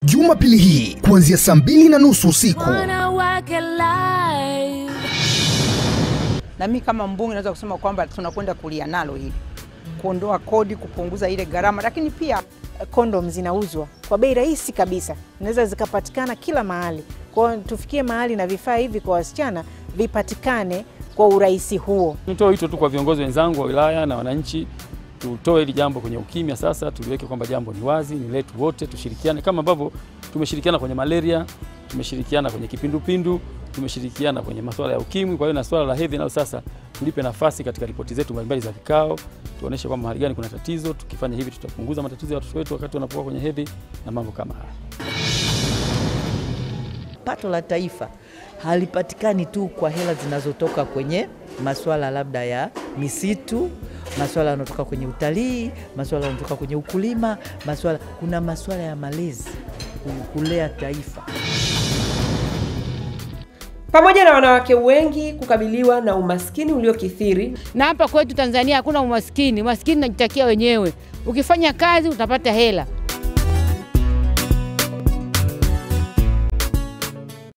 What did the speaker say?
Jumapili hii kuanzia saa 2:30 usiku. Na mimi kama mbunge naweza kusema kwamba tunakwenda kulia nalo hili, kuondoa kodi, kupunguza ile gharama, lakini pia kondom zinauzwa kwa bei rahisi kabisa, inaweza zikapatikana kila mahali. Kwa hiyo tufikie mahali na vifaa hivi kwa wasichana vipatikane kwa urahisi huo. Nitoa wito tu kwa viongozi wenzangu wa wilaya na wananchi, tutoe hili jambo kwenye ukimya sasa, tuliweke kwamba jambo ni wazi, ni letu wote, tushirikiane kama ambavyo tumeshirikiana kwenye malaria, tumeshirikiana kwenye kipindupindu, tumeshirikiana kwenye masuala ya ukimwi. Kwa hiyo na swala la hedhi nao sasa tulipe nafasi katika ripoti zetu mbalimbali za vikao, tuoneshe kwamba mahali gani kuna tatizo. Tukifanya hivi tutapunguza matatizo ya watoto wetu wakati wanapokuwa kwenye hedhi na mambo kama haya. Pato la taifa halipatikani tu kwa hela zinazotoka kwenye masuala labda ya misitu, masuala yanayotoka kwenye utalii, masuala yanayotoka kwenye ukulima, kuna masuala ya malezi, kulea taifa. Pamoja na wanawake wengi kukabiliwa na umaskini uliokithiri. Na hapa kwetu Tanzania hakuna umaskini, umaskini unajitakia wenyewe. Ukifanya kazi utapata hela.